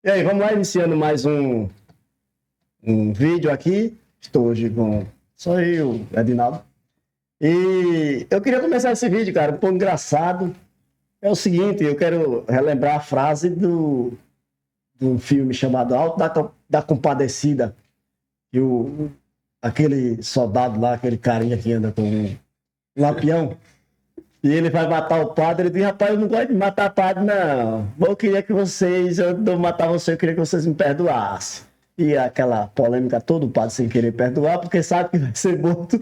E aí, vamos lá, iniciando mais um vídeo aqui. Estou hoje com só eu, Edinaldo. E eu queria começar esse vídeo, cara, um pouco engraçado. É o seguinte, eu quero relembrar a frase do filme chamado Alto da Compadecida. Que aquele soldado lá, aquele carinha que anda com um lampião, e ele vai matar o padre, ele diz, rapaz, eu não gosto de matar padre, não. Eu queria que eu não matar você, eu queria que vocês me perdoassem. E aquela polêmica toda, o padre sem querer perdoar, porque sabe que vai ser morto.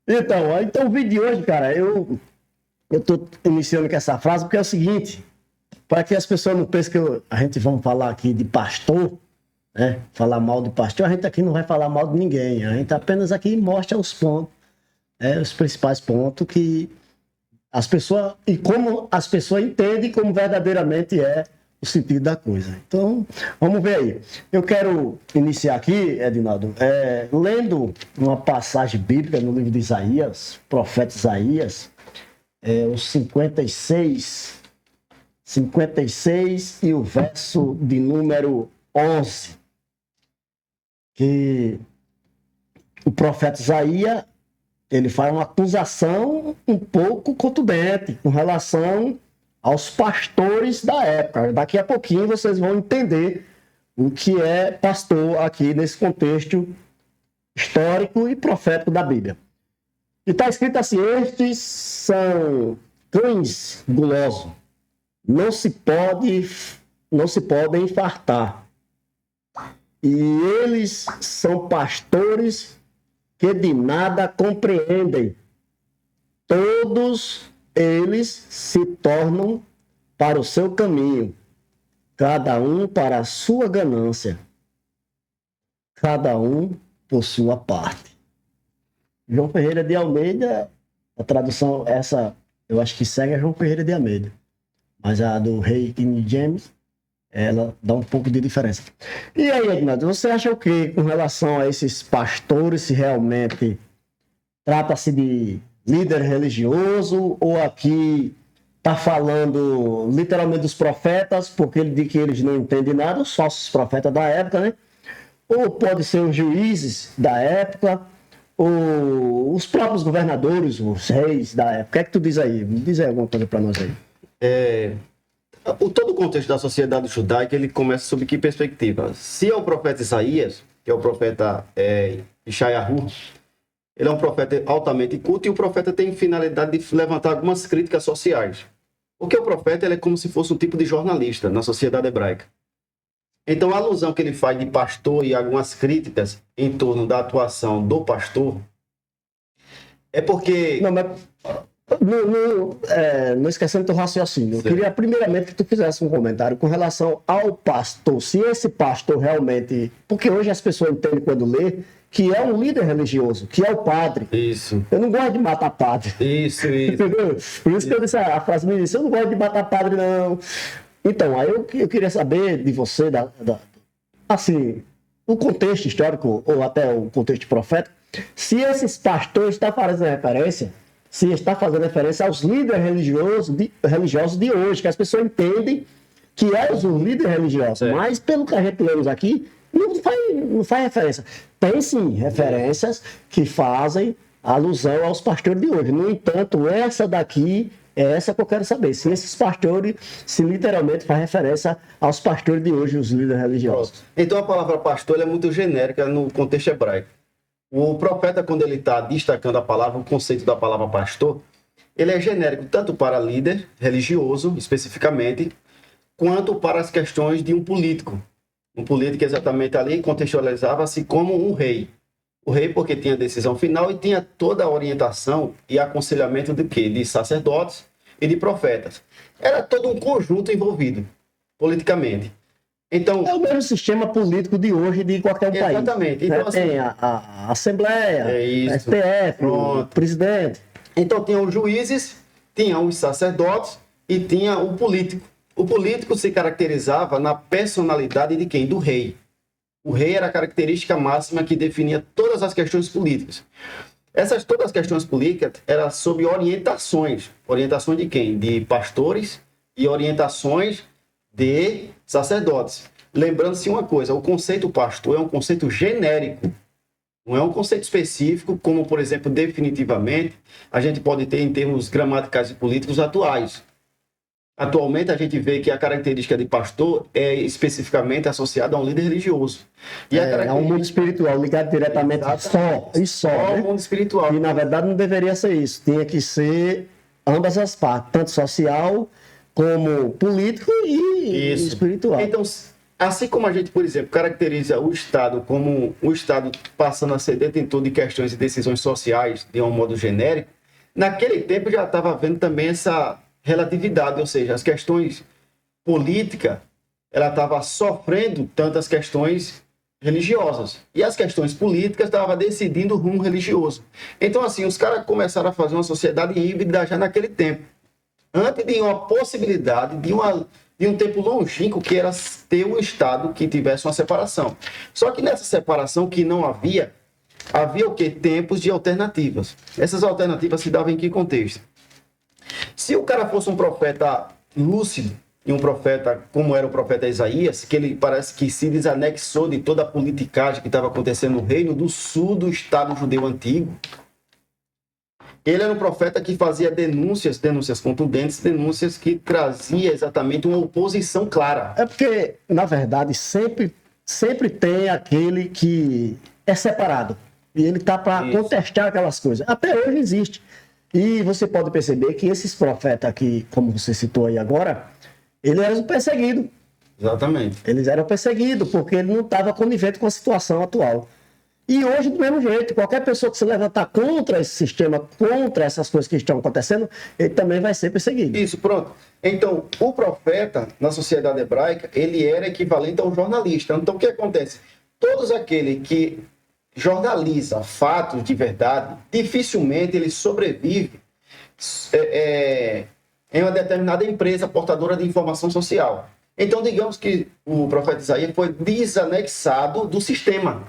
Então o vídeo de hoje, cara, eu tô iniciando com essa frase, porque é o seguinte, para que as pessoas não pensem que a gente vamos falar aqui de pastor, né? Falar mal de pastor, a gente aqui não vai falar mal de ninguém, a gente apenas aqui mostra os pontos, os principais pontos que as pessoas, e como as pessoas entendem como verdadeiramente é o sentido da coisa. Então, vamos ver aí. Eu quero iniciar aqui, Edinaldo, lendo uma passagem bíblica no livro de Isaías, profeta Isaías, os 56 e o verso de número 11, que o profeta Isaías, ele faz uma acusação um pouco contundente com relação aos pastores da época. Daqui a pouquinho vocês vão entender o que é pastor aqui nesse contexto histórico e profético da Bíblia. E está escrito assim: estes são cães gulosos, não se podem fartar. E eles são pastores que de nada compreendem. Todos eles se tornam para o seu caminho, cada um para a sua ganância, cada um por sua parte. João Ferreira de Almeida, a tradução essa, eu acho que segue a João Ferreira de Almeida, mas a do Rei King James, ela dá um pouco de diferença. E aí, Ednaldo, você acha o que com relação a esses pastores, se realmente trata-se de líder religioso, ou aqui está falando literalmente dos profetas, porque ele diz que eles não entendem nada, os falsos profetas da época, né? Ou pode ser os juízes da época, ou os próprios governadores, os reis da época. O que é que tu diz aí? Diz aí alguma coisa para nós aí. Todo o contexto da sociedade judaica, ele começa sob que perspectiva? Se é o profeta Isaías, que é o profeta Ishayahu, ele é um profeta altamente culto, e o profeta tem finalidade de levantar algumas críticas sociais. Porque o profeta, ele é como se fosse um tipo de jornalista na sociedade hebraica. Então, a alusão que ele faz de pastor e algumas críticas em torno da atuação do pastor é porque... Não esquecendo teu raciocínio, eu queria primeiramente que tu fizesse um comentário com relação ao pastor, se esse pastor realmente, porque hoje as pessoas entendem quando lê que é um líder religioso, que é o padre. Isso. Eu não gosto de matar padre. Isso. Entendeu? Por isso que eu disse a frase me disse, eu não gosto de matar padre, não. Então, aí eu queria saber de você, assim, o contexto histórico, ou até o contexto profético, se esses pastores estão fazendo referência, se está fazendo referência aos líderes religiosos de hoje, que as pessoas entendem que é os líderes religiosos, mas pelo que a gente lemos aqui, não faz referência. Tem sim referências que fazem alusão aos pastores de hoje. No entanto, essa daqui é essa que eu quero saber. Se esses pastores, se literalmente faz referência aos pastores de hoje, os líderes religiosos. Então a palavra pastor é muito genérica no contexto hebraico. O profeta, quando ele está destacando a palavra, o conceito da palavra pastor, ele é genérico tanto para líder religioso, especificamente, quanto para as questões de um político. Um político exatamente ali contextualizava-se como um rei. O rei porque tinha decisão final e tinha toda a orientação e aconselhamento de quê? De sacerdotes e de profetas. Era todo um conjunto envolvido, politicamente. Então, é o mesmo sistema político de hoje de qualquer país. Exatamente. Então, assim, tem a Assembleia, a STF, o presidente. Então, tinha os juízes, tinha os sacerdotes e tinha o político. O político se caracterizava na personalidade de quem? Do rei. O rei era a característica máxima que definia todas as questões políticas. Todas as questões políticas eram sob orientações. Orientações de quem? De pastores e orientações de sacerdotes. lembrando-se uma coisa, o conceito pastor é um conceito genérico, não é um conceito específico, como, por exemplo, definitivamente, a gente pode ter em termos gramaticais e políticos atuais. Atualmente, a gente vê que a característica de pastor é especificamente associada a um líder religioso. E É um mundo espiritual ligado diretamente só, ao né? mundo espiritual. E, na verdade, não deveria ser isso. Tinha que ser ambas as partes, tanto social como político e espiritual. Então, assim como a gente, por exemplo, caracteriza o Estado como o Estado passando a ser detentor de questões e decisões sociais de um modo genérico, naquele tempo já estava havendo também essa relatividade, ou seja, as questões políticas, ela estava sofrendo tantas questões religiosas. E as questões políticas estavam decidindo o rumo religioso. Então, assim, os caras começaram a fazer uma sociedade híbrida já naquele tempo. Antes de uma possibilidade de um tempo longínquo que era ter um Estado que tivesse uma separação. Só que nessa separação que não havia o quê? Tempos de alternativas. Essas alternativas se davam em que contexto? Se o cara fosse um profeta lúcido, e um profeta como era o profeta Isaías, que ele parece que se desanexou de toda a politicagem que estava acontecendo no reino do sul do Estado judeu antigo, ele era um profeta que fazia denúncias contundentes, denúncias que trazia exatamente uma oposição clara. É porque, na verdade, sempre tem aquele que é separado. E ele está para contestar aquelas coisas. Até hoje existe. E você pode perceber que esses profetas aqui, como você citou aí agora, eles eram perseguidos. Exatamente. Eles eram perseguidos, porque ele não estava conivente com a situação atual. E hoje, do mesmo jeito, qualquer pessoa que se levantar contra esse sistema, contra essas coisas que estão acontecendo, ele também vai ser perseguido. Isso, pronto. Então, o profeta, na sociedade hebraica, ele era equivalente a um jornalista. Então, o que acontece? Todos aqueles que jornaliza fatos de verdade, dificilmente ele sobrevive em uma determinada empresa portadora de informação social. Então, digamos que o profeta Isaías foi desanexado do sistema,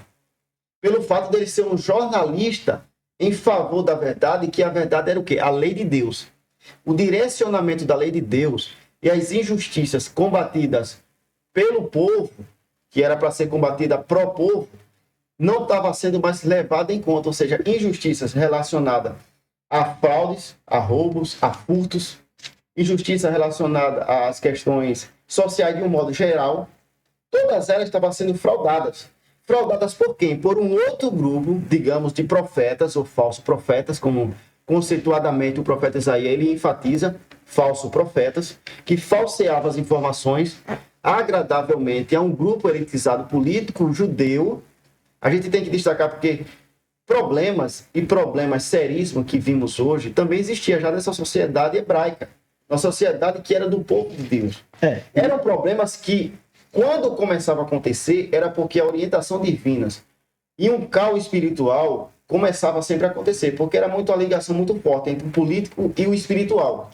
pelo fato dele ser um jornalista em favor da verdade, que a verdade era o quê? A lei de Deus. O direcionamento da lei de Deus e as injustiças combatidas pelo povo, que era para ser combatida pró povo, não estava sendo mais levada em conta, ou seja, injustiças relacionadas a fraudes, a roubos, a furtos, injustiça relacionada às questões sociais de um modo geral, todas elas estavam sendo fraudadas. Fraudadas por quem? Por um outro grupo, digamos, de profetas ou falsos profetas, como conceituadamente o profeta Isaías, ele enfatiza falsos profetas, que falseavam as informações agradavelmente a um grupo elitizado político judeu. A gente tem que destacar porque problemas seríssimos que vimos hoje também existia já nessa sociedade hebraica, uma sociedade que era do povo de Deus. Eram problemas que, quando começava a acontecer, era porque a orientação divina e um caos espiritual começava sempre a acontecer, porque era muito a ligação muito forte entre o político e o espiritual.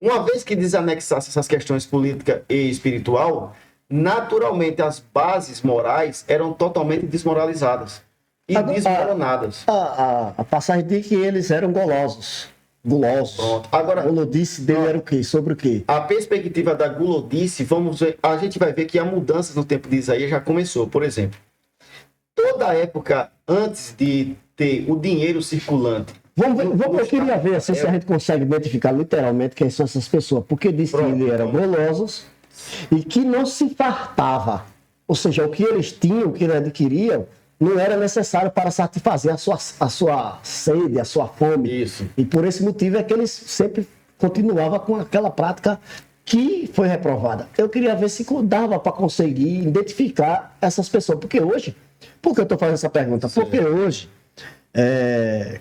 Uma vez que desanexasse essas questões política e espiritual, naturalmente as bases morais eram totalmente desmoralizadas e desmoronadas. A passagem diz que eles eram golosos. Pronto. Agora, a gulodice dele era o quê? Sobre o quê? A perspectiva da gulodice, vamos ver, a gente vai ver que a mudança no tempo de Isaías já começou. Por exemplo, toda a época antes de ter o dinheiro circulante. Eu queria ver assim, se a gente consegue identificar literalmente quem são essas pessoas. Porque diz que eles eram golosos e que não se fartava. Ou seja, o que eles tinham, o que eles adquiriam, não era necessário para satisfazer a sua sede, a sua fome. Isso. E por esse motivo é que eles sempre continuavam com aquela prática que foi reprovada. Eu queria ver se dava para conseguir identificar essas pessoas. Porque hoje, por que eu estou fazendo essa pergunta? Sim. Porque hoje,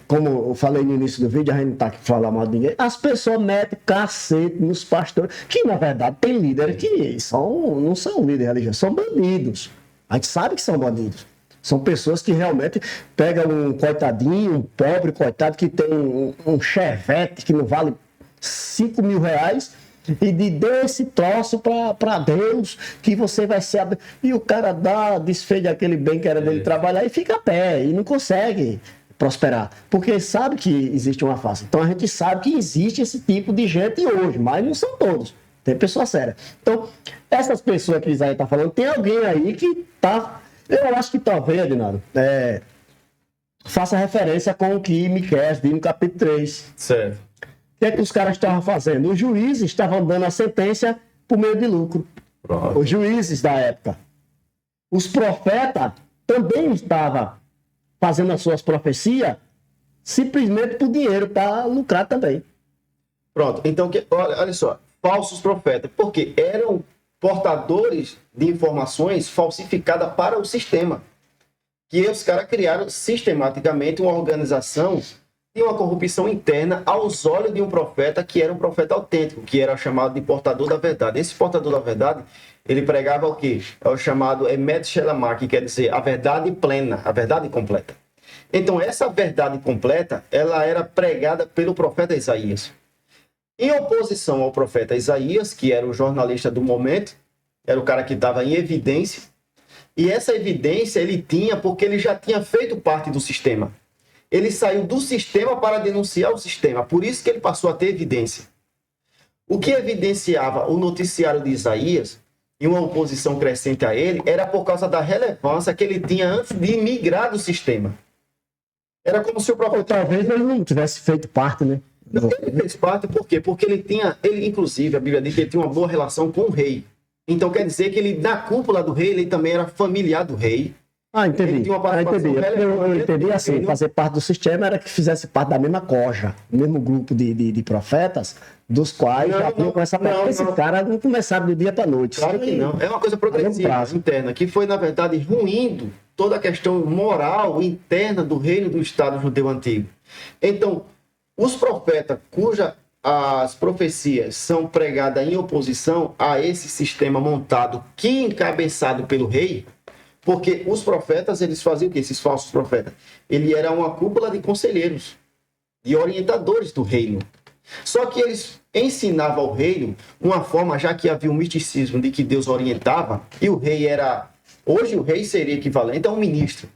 como eu falei no início do vídeo, a gente não está aqui falando mal de ninguém, as pessoas metem cacete nos pastores, que na verdade tem líderes que não são líderes religiosos, são bandidos. A gente sabe que são bandidos. São pessoas que realmente pegam um coitadinho, um pobre coitado que tem um chevette que não vale 5 mil reais e dê esse troço para Deus que você vai ser... E o cara desfez aquele bem que era dele trabalhar e fica a pé e não consegue prosperar. Porque sabe que existe uma face. Então a gente sabe que existe esse tipo de gente hoje, mas não são todos. Tem pessoa séria. Então, essas pessoas que Isaías está falando, tem alguém aí que tá. Eu acho que talvez, Adinaldo, faça referência com o que Miqueias diz no capítulo 3. Certo. O que é que os caras estavam fazendo? Os juízes estavam dando a sentença por meio de lucro. Pronto. Os juízes da época. Os profetas também estavam fazendo as suas profecias simplesmente por dinheiro, para lucrar também. Pronto. Então, olha só. Falsos profetas. Porque eram portadores de informações falsificadas para o sistema. Que os caras criaram sistematicamente uma organização de uma corrupção interna aos olhos de um profeta que era um profeta autêntico, que era chamado de portador da verdade. Esse portador da verdade, ele pregava o quê? É o chamado Emet Shelamah, que quer dizer a verdade plena, a verdade completa. Então, essa verdade completa, ela era pregada pelo profeta Isaías. Em oposição ao profeta Isaías, que era o jornalista do momento, era o cara que estava em evidência, e essa evidência ele tinha porque ele já tinha feito parte do sistema. Ele saiu do sistema para denunciar o sistema, por isso que ele passou a ter evidência. O que evidenciava o noticiário de Isaías, e uma oposição crescente a ele, era por causa da relevância que ele tinha antes de migrar do sistema. Era como se o profeta... Ou talvez ele não tivesse feito parte, né? Não, ele fez parte, por quê? Porque ele, inclusive, a Bíblia diz que ele tinha uma boa relação com o rei. Então quer dizer que ele, na cúpula do rei, ele também era familiar do rei. Ah, entendi. Ele tinha uma participação Entendi. Eu relevante entendi do assim, reino. fazer parte do sistema era que fizesse parte da mesma coja, o mesmo grupo de profetas, dos quais Não, já tinham não, começado não, a... Esse não. cara não começaram do dia para noite. Claro que não. É uma coisa progressiva, prazo. interna, que foi, na verdade, ruindo toda a questão moral interna do reino do Estado judeu antigo. Então, os profetas as profecias são pregadas em oposição a esse sistema montado que encabeçado pelo rei, porque os profetas, eles faziam o quê? Esses falsos profetas. Ele era uma cúpula de conselheiros, de orientadores do reino. Só que eles ensinavam ao reino uma forma, já que havia um misticismo de que Deus orientava, e o rei era... Hoje o rei seria equivalente a um ministro.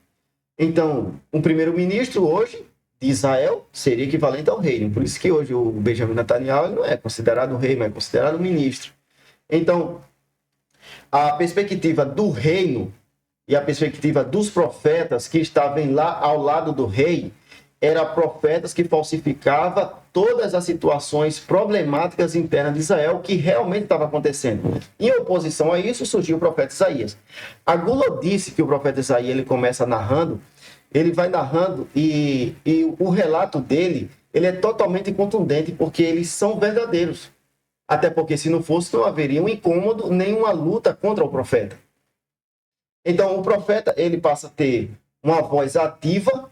Então, um primeiro-ministro hoje de Israel seria equivalente ao reino. Por isso que hoje o Benjamin Netanyahu ele não é considerado rei, mas é considerado ministro. Então, a perspectiva do reino e a perspectiva dos profetas que estavam lá ao lado do rei eram profetas que falsificavam todas as situações problemáticas internas de Israel que realmente estava acontecendo. Em oposição a isso, surgiu o profeta Isaías. A Gula disse que o profeta Isaías ele começa narrando, ele vai narrando e o relato dele ele é totalmente contundente porque eles são verdadeiros. Até porque se não fosse, não haveria um incômodo nem uma luta contra o profeta. Então, o profeta ele passa a ter uma voz ativa,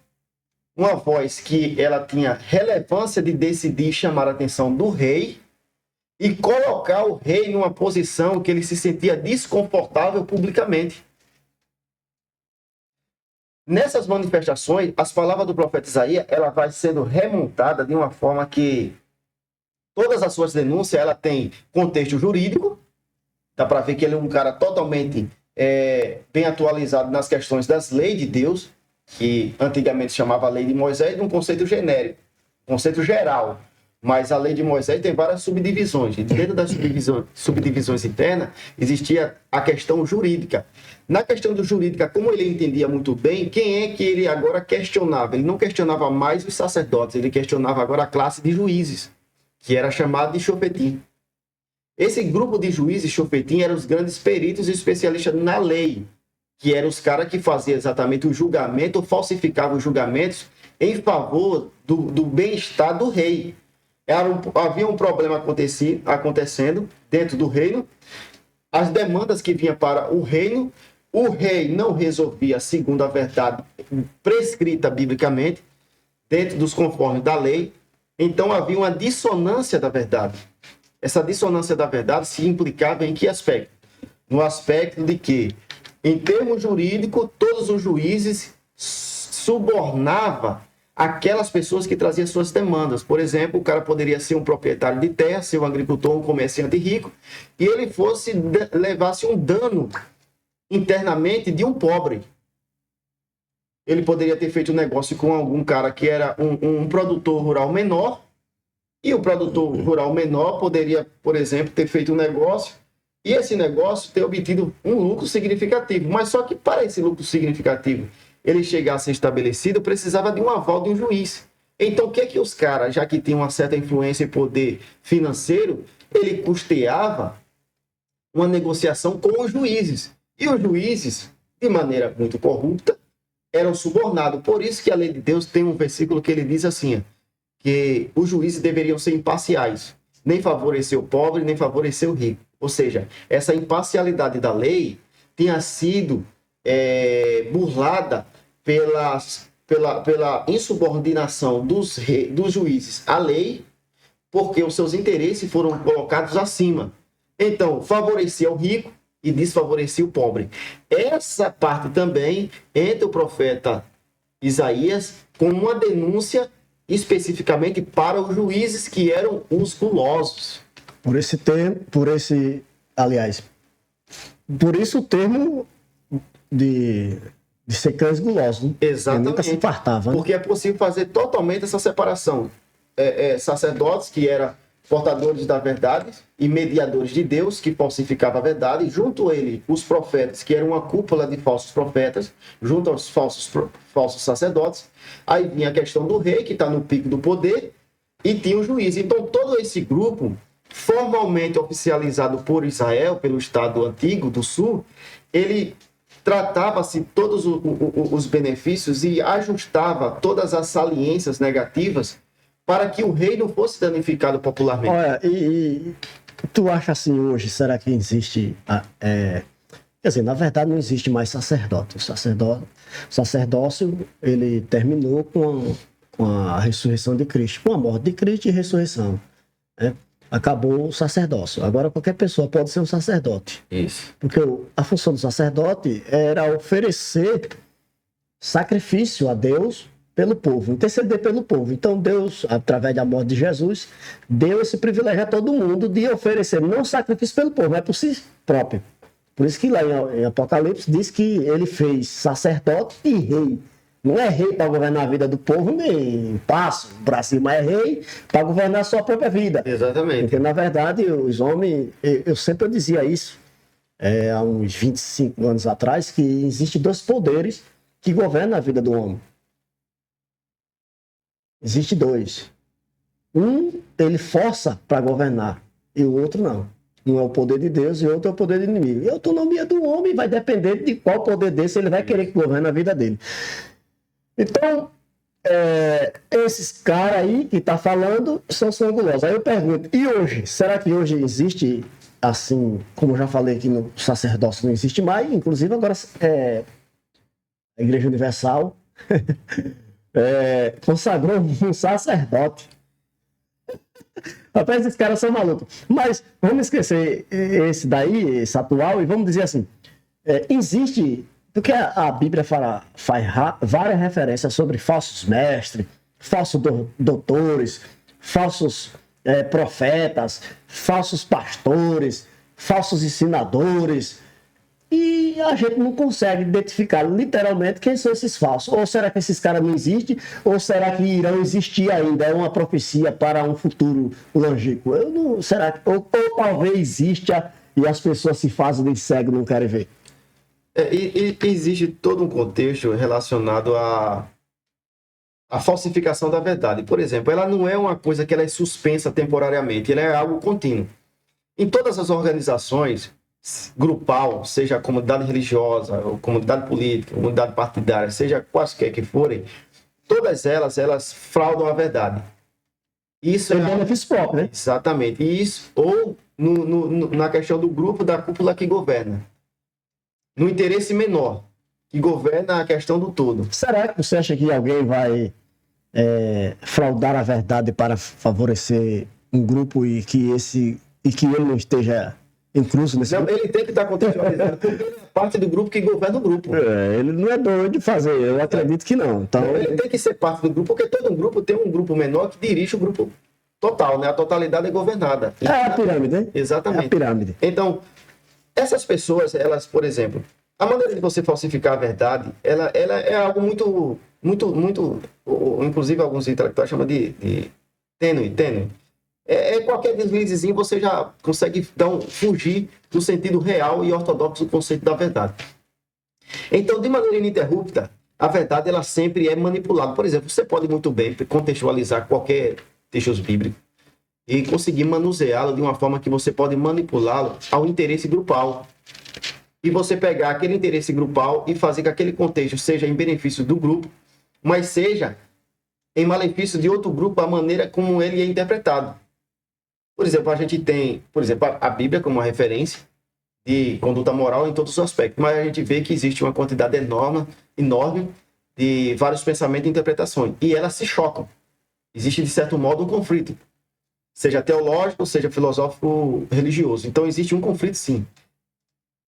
uma voz que ela tinha relevância de decidir chamar a atenção do rei e colocar o rei numa posição que ele se sentia desconfortável publicamente. Nessas manifestações, as palavras do profeta Isaías, ela vai sendo remontada de uma forma que todas as suas denúncias, ela tem contexto jurídico, dá para ver que ele é um cara totalmente bem atualizado nas questões das leis de Deus, que antigamente se chamava Lei de Moisés, de um conceito genérico, conceito geral. Mas a Lei de Moisés tem várias subdivisões. E dentro das subdivisões internas, existia a questão jurídica. Na questão do jurídica, como ele entendia muito bem, quem é que ele agora questionava? Ele não questionava mais os sacerdotes, ele questionava agora a classe de juízes, que era chamado de Shofetim. Esse grupo de juízes Shofetim eram os grandes peritos e especialistas na lei, que eram os caras que faziam exatamente o julgamento, ou falsificavam os julgamentos em favor do bem-estar do rei. Havia um problema acontecendo dentro do reino, as demandas que vinham para o reino, o rei não resolvia segundo a verdade prescrita biblicamente, dentro dos conformes da lei, então havia uma dissonância da verdade. Essa dissonância da verdade se implicava em que aspecto? No aspecto de que, em termos jurídicos, todos os juízes subornavam aquelas pessoas que traziam suas demandas. Por exemplo, o cara poderia ser um proprietário de terra, ser um agricultor, um comerciante rico, e ele levasse um dano internamente de um pobre. Ele poderia ter feito um negócio com algum cara que era um produtor rural menor, E o produtor rural menor poderia, por exemplo, ter feito um negócio e esse negócio ter obtido um lucro significativo. Mas só que para esse lucro significativo ele chegar a ser estabelecido, precisava de um aval de um juiz. Então, o que é que os caras, já que tinham uma certa influência e poder financeiro, ele custeava uma negociação com os juízes. E os juízes, de maneira muito corrupta, eram subornados. Por isso que a lei de Deus tem um versículo que ele diz assim, que os juízes deveriam ser imparciais, nem favorecer o pobre, nem favorecer o rico. Ou seja, essa imparcialidade da lei tinha sido burlada pela insubordinação dos juízes à lei, porque os seus interesses foram colocados acima. Então, favorecia o rico e desfavorecia o pobre. Essa parte também entra o profeta Isaías com uma denúncia especificamente para os juízes que eram os gulosos. Por isso o termo de ser cães gulosos, né? Exatamente. Nunca se fartava, né? Porque é possível fazer totalmente essa separação. Sacerdotes que eram portadores da verdade e mediadores de Deus que falsificavam a verdade, junto a ele os profetas, que eram uma cúpula de falsos profetas, junto aos falsos sacerdotes. Aí vinha a questão do rei, que está no pico do poder, e tinha o juiz. Então todo esse grupo, formalmente oficializado por Israel, pelo Estado Antigo do Sul, ele tratava-se todos os benefícios e ajustava todas as saliências negativas para que o rei não fosse danificado popularmente. Olha, e tu acha assim hoje, será que existe... quer dizer, na verdade não existe mais sacerdote. O sacerdócio, ele terminou com a ressurreição de Cristo, com a morte de Cristo e ressurreição, né? Acabou o sacerdócio. Agora qualquer pessoa pode ser um sacerdote. Isso. Porque a função do sacerdote era oferecer sacrifício a Deus pelo povo, interceder pelo povo. Então Deus, através da morte de Jesus, deu esse privilégio a todo mundo de oferecer não sacrifício pelo povo, mas por si próprio. Por isso que lá em Apocalipse diz que ele fez sacerdote e rei. Não é rei para governar a vida do povo, nem passo para cima, é rei para governar a sua própria vida. Exatamente. Porque, na verdade, os homens... Eu sempre dizia isso, há uns 25 anos atrás, que existem dois poderes que governam a vida do homem. Existem dois. Um, ele força para governar, e o outro não. Um é o poder de Deus e o outro é o poder do inimigo. E a autonomia do homem vai depender de qual poder desse ele vai querer que governe a vida dele. Então, esses caras aí que tá falando são sangulosos. Aí eu pergunto, e hoje? Será que hoje existe, assim, como eu já falei aqui no sacerdócio não existe mais, inclusive agora a Igreja Universal consagrou um sacerdote. Rapaz, esses caras são malucos. Mas vamos esquecer esse daí, esse atual, e vamos dizer assim, existe... Porque a Bíblia faz várias referências sobre falsos mestres, falsos doutores, falsos profetas, falsos pastores, falsos ensinadores. E a gente não consegue identificar literalmente quem são esses falsos. Ou será que esses caras não existem? Ou será que irão existir ainda? É uma profecia para um futuro longínquo? Ou talvez exista e as pessoas se fazem de cego e não querem ver? E existe todo um contexto relacionado à falsificação da verdade. Por exemplo, ela não é uma coisa que ela é suspensa temporariamente, ela é algo contínuo. Em todas as organizações, grupal, seja a comunidade religiosa, ou comunidade política, comunidade partidária, seja quaisquer que forem, todas elas fraudam a verdade. Isso é benefício próprio, né? Exatamente. E isso, ou na questão do grupo da cúpula que governa. No interesse menor, que governa a questão do todo. Será que você acha que alguém vai fraudar a verdade para favorecer um grupo e que ele não esteja incluso nesse grupo? Ele tem que estar contextualizando, porque ele é parte do grupo que governa o grupo. Ele não é doido de fazer, eu acredito que não. Então, ele tem que ser parte do grupo, porque todo grupo tem um grupo menor que dirige o grupo total, né? A totalidade é governada. É a pirâmide, né? Exatamente. É a pirâmide. Então, essas pessoas, elas, por exemplo, a maneira de você falsificar a verdade, ela é algo muito, inclusive alguns intelectuais chamam de tênue. Qualquer deslizezinho você já consegue fugir do sentido real e ortodoxo do conceito da verdade. Então, de maneira ininterrupta, a verdade ela sempre é manipulada. Por exemplo, você pode muito bem contextualizar qualquer texto bíblico e conseguir manuseá-lo de uma forma que você pode manipulá-lo ao interesse grupal. E você pegar aquele interesse grupal e fazer que aquele contexto seja em benefício do grupo, mas seja em malefício de outro grupo a maneira como ele é interpretado. Por exemplo, a gente tem, a Bíblia como uma referência de conduta moral em todos os aspectos, mas a gente vê que existe uma quantidade enorme de vários pensamentos e interpretações, e elas se chocam. Existe, de certo modo, um conflito, seja teológico, seja filosófico, religioso. Então, existe um conflito, sim.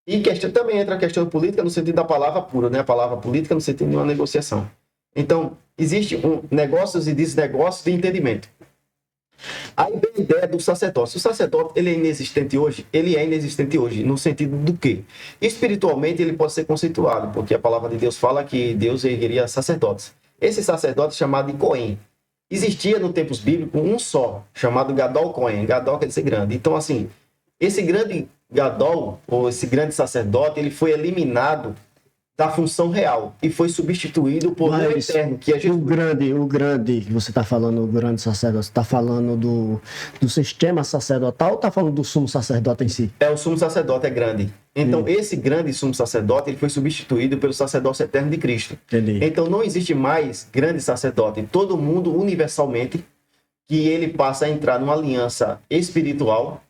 E também entra a questão política no sentido da palavra pura, né? A palavra política no sentido de uma negociação. Então, existe negócios e desnegócios de entendimento. Aí vem a ideia do sacerdócio. O sacerdote, ele é inexistente hoje? Ele é inexistente hoje, no sentido do quê? Espiritualmente, ele pode ser conceituado, porque a palavra de Deus fala que Deus ergueria sacerdotes. Esse sacerdote é chamado de Cohen. Existia no tempos bíblicos um só, chamado Gadol Cohen. Gadol quer dizer grande. Então, assim, esse grande Gadol, ou esse grande sacerdote, ele foi eliminado da função real e foi substituído por um eterno, que é Jesus. O grande que você está falando, o grande sacerdote, você está falando do sistema sacerdotal ou está falando do sumo sacerdote em si? O sumo sacerdote é grande. Então, esse grande sumo sacerdote, ele foi substituído pelo sacerdócio eterno de Cristo. Entendi. Então, não existe mais grande sacerdote. Todo mundo, universalmente, que ele passa a entrar numa aliança espiritual,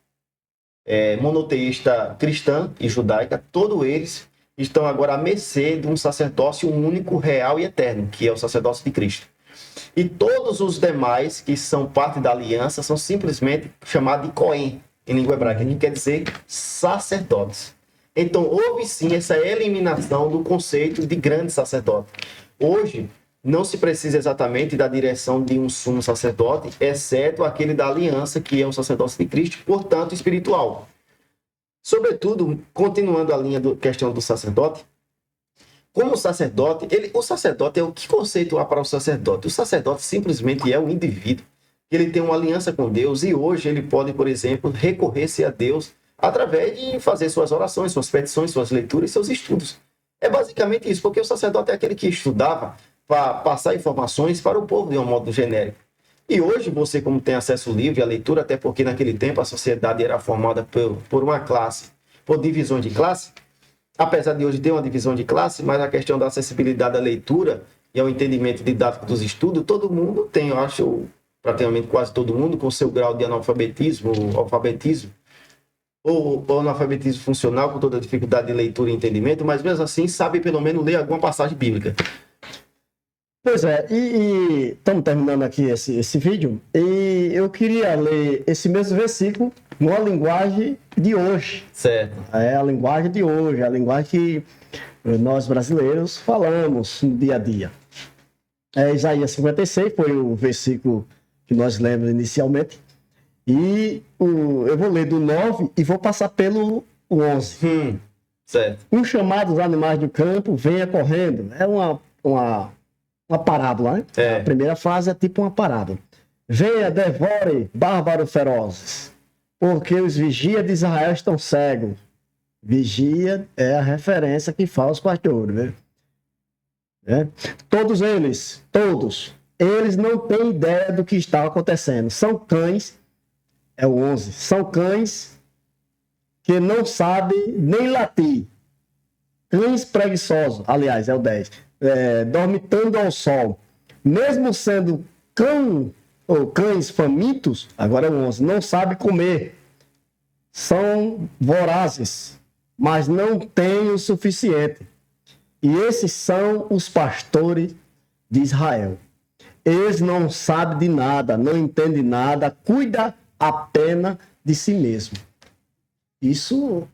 monoteísta cristã e judaica, todos eles estão agora à mercê de um sacerdócio único, real e eterno, que é o sacerdócio de Cristo. E todos os demais que são parte da aliança são simplesmente chamados de Cohen, em língua hebraica, que quer dizer sacerdotes. Então, houve sim essa eliminação do conceito de grande sacerdote. Hoje, não se precisa exatamente da direção de um sumo sacerdote, exceto aquele da aliança, que é o sacerdócio de Cristo, portanto, espiritual. Sobretudo, continuando a linha da questão do sacerdote, como o sacerdote, o sacerdote que conceito há para o sacerdote? O sacerdote simplesmente é um indivíduo, ele tem uma aliança com Deus e hoje ele pode, por exemplo, recorrer-se a Deus através de fazer suas orações, suas petições, suas leituras e seus estudos. É basicamente isso, porque o sacerdote é aquele que estudava para passar informações para o povo de um modo genérico. E hoje você, como tem acesso livre à leitura, até porque naquele tempo a sociedade era formada por uma classe, por divisões de classe, apesar de hoje ter uma divisão de classe, mas a questão da acessibilidade à leitura e ao entendimento didático dos estudos, todo mundo tem, eu acho, praticamente quase todo mundo, com seu grau de analfabetismo, alfabetismo, ou analfabetismo funcional, com toda a dificuldade de leitura e entendimento, mas mesmo assim sabe pelo menos ler alguma passagem bíblica. Pois é, e estamos terminando aqui esse vídeo, e eu queria ler esse mesmo versículo numa linguagem de hoje. Certo. É a linguagem de hoje, a linguagem que nós brasileiros falamos no dia a dia. Isaías 56 foi o versículo que nós lemos inicialmente, e eu vou ler do 9 e vou passar pelo 11. Certo. Um chamado dos animais do campo, venha correndo. É uma parábola, né? A primeira frase é tipo uma parábola. Venha, devore, bárbaros ferozes, porque os vigias de Israel estão cegos. Vigia é a referência que fala os pastores, né? Todos eles não têm ideia do que está acontecendo. São cães, é o 11, são cães que não sabem nem latir. Cães preguiçosos, aliás, é o 10. Dormitando ao sol. Mesmo sendo cães famintos, agora é o 11, não sabem comer. São vorazes, mas não têm o suficiente. E esses são os pastores de Israel. Eles não sabem de nada, não entendem nada, cuidam apenas de si mesmo. Isso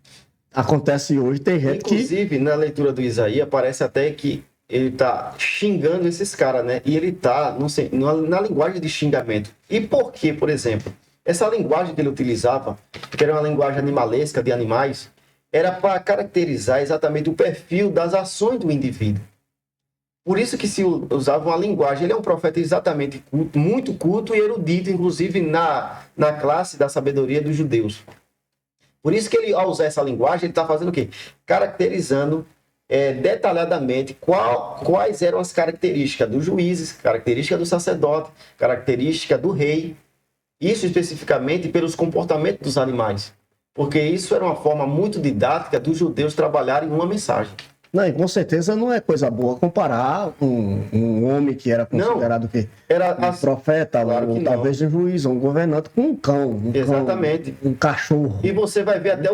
acontece hoje, tem gente Inclusive, na leitura do Isaías, parece até que ele está xingando esses caras, né? E ele está, não sei, na linguagem de xingamento. E por quê, por exemplo? Essa linguagem que ele utilizava, que era uma linguagem animalesca, de animais, era para caracterizar exatamente o perfil das ações do indivíduo. Por isso que se usava uma linguagem. Ele é um profeta exatamente culto, muito culto e erudito, inclusive na classe da sabedoria dos judeus. Por isso que ele, ao usar essa linguagem, ele está fazendo o quê? Caracterizando detalhadamente quais eram as características dos juízes, características do sacerdote, característica do rei. Isso especificamente pelos comportamentos dos animais. Porque isso era uma forma muito didática dos judeus trabalharem uma mensagem. Não, e com certeza não é coisa boa comparar um homem que era considerado um profeta, claro ou talvez um juiz, ou um governante, com um cão. Exatamente. Um cachorro. E você vai ver até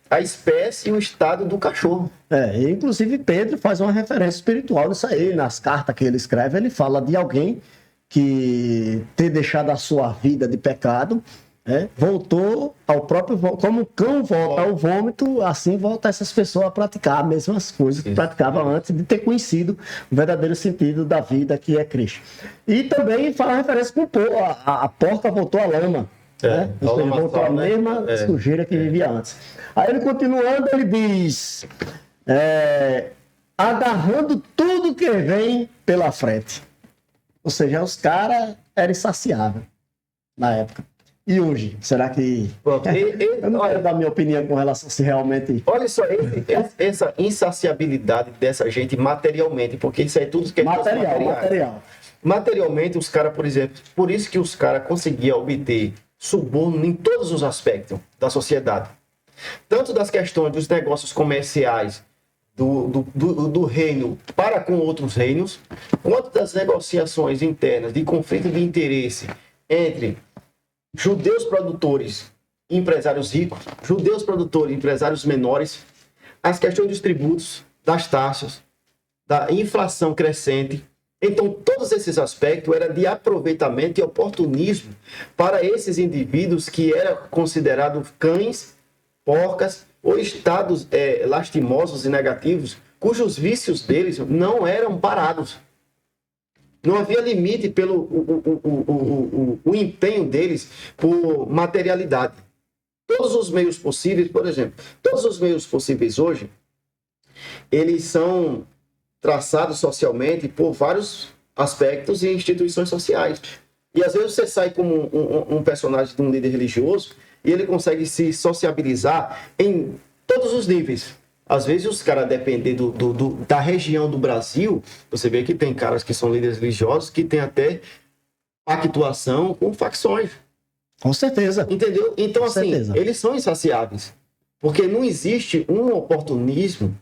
a espécie e o estado do cachorro. E inclusive Pedro faz uma referência espiritual nisso aí. Nas cartas que ele escreve, ele fala de alguém que ter deixado a sua vida de pecado, voltou ao próprio vômito. Como o cão volta ao vômito, assim volta essas pessoas a praticar as mesmas coisas que praticavam antes de ter conhecido o verdadeiro sentido da vida que é Cristo. E também fala referência com a porca voltou à lama. Voltou à mesma sujeira que vivia antes. Aí ele continuando, ele diz, agarrando tudo que vem pela frente. Ou seja, os caras eram insaciáveis na época. E hoje? Será que... eu não quero dar minha opinião com relação a se realmente... Olha só, essa insaciabilidade dessa gente materialmente, porque isso aí tudo que é material. Materialmente, os caras, por exemplo, por isso que os caras conseguiam obter suborno em todos os aspectos da sociedade. Tanto das questões dos negócios comerciais do reino para com outros reinos, quanto das negociações internas de conflito de interesse entre judeus produtores e empresários ricos, judeus produtores e empresários menores, as questões dos tributos, das taxas, da inflação crescente. Então, todos esses aspectos eram de aproveitamento e oportunismo para esses indivíduos que eram considerados cães, porcas ou estados lastimosos e negativos, cujos vícios deles não eram parados. Não havia limite pelo o empenho deles por materialidade. Todos os meios possíveis, por exemplo, todos os meios possíveis hoje, eles são traçados socialmente por vários aspectos e instituições sociais. E às vezes você sai como um personagem de um líder religioso e ele consegue se sociabilizar em todos os níveis. Às vezes os caras, dependendo da região do Brasil, você vê que tem caras que são líderes religiosos que tem até pactuação com facções. Com certeza. Entendeu? Então, Com assim, certeza. eles são insaciáveis. Porque não existe um oportunismo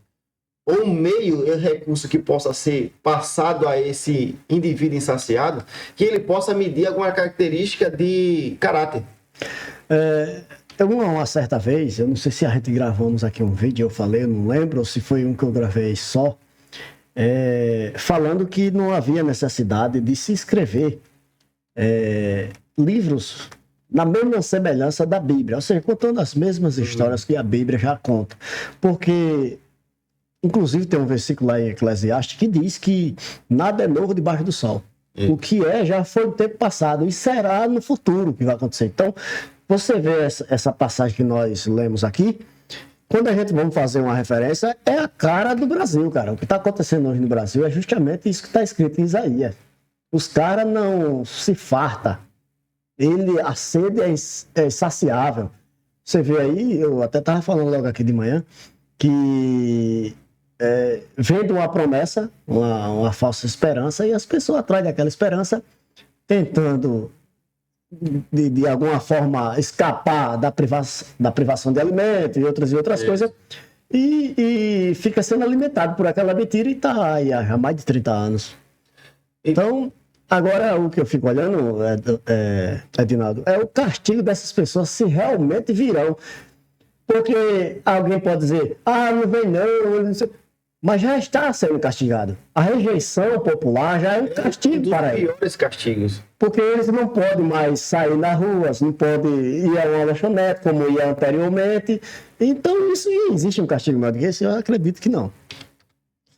ou um meio e recurso que possa ser passado a esse indivíduo insaciado que ele possa medir alguma característica de caráter. Uma certa vez, eu não sei se a gente gravamos aqui um vídeo, eu falei, eu não lembro, ou se foi um que eu gravei só, falando que não havia necessidade de se escrever livros na mesma semelhança da Bíblia, ou seja, contando as mesmas histórias que a Bíblia já conta. Porque, inclusive, tem um versículo lá em Eclesiastes que diz que nada é novo debaixo do sol. O que já foi no tempo passado e será no futuro que vai acontecer. Então, você vê essa passagem que nós lemos aqui, quando a gente vamos fazer uma referência, é a cara do Brasil, cara. O que está acontecendo hoje no Brasil é justamente isso que está escrito em Isaías. Os caras não se fartam. A sede é insaciável. Você vê aí, eu até estava falando logo aqui de manhã, que vendo uma promessa, uma falsa esperança, e as pessoas atrás daquela esperança, tentando de alguma forma escapar da privação de alimento e outras coisas, e fica sendo alimentado por aquela mentira e está aí há mais de 30 anos. Então, agora o que eu fico olhando, Edinaldo, é o castigo dessas pessoas se realmente virão. Porque alguém pode dizer, não vem não sei. Mas já está sendo castigado. A rejeição popular já é um castigo para eles. Um dos piores castigos. Porque eles não podem mais sair nas ruas, não podem ir a uma lanchonete como ia anteriormente. Então, isso existe um castigo maior do que esse? Eu acredito que não.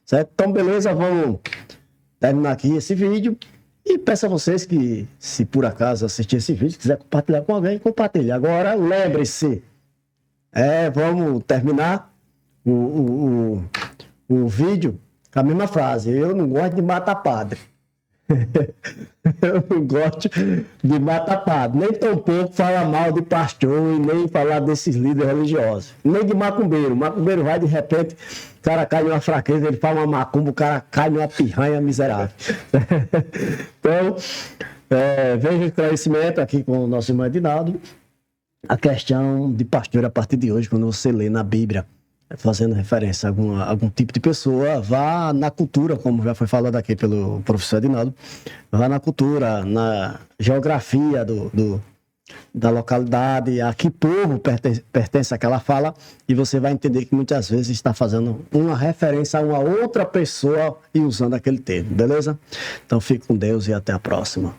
Certo? Então, beleza, vamos terminar aqui esse vídeo. E peço a vocês que, se por acaso assistir esse vídeo, quiser compartilhar com alguém, compartilhe. Agora, lembre-se, vamos terminar o vídeo Com a mesma frase, eu não gosto de matar padre. Eu não gosto de matar padre, nem tampouco falar mal de pastor e nem falar desses líderes religiosos, nem de macumbeiro. Macumbeiro vai, de repente, o cara cai numa fraqueza, ele fala uma macumba, o cara cai numa pirranha miserável. Então, veja o esclarecimento aqui com o nosso irmão Edinaldo, a questão de pastor a partir de hoje, quando você lê na Bíblia, fazendo referência a algum tipo de pessoa, vá na cultura, como já foi falado aqui pelo professor Edinaldo, vá na cultura, na geografia da localidade, a que povo pertence àquela fala, e você vai entender que muitas vezes está fazendo uma referência a uma outra pessoa e usando aquele termo, beleza? Então fique com Deus e até a próxima.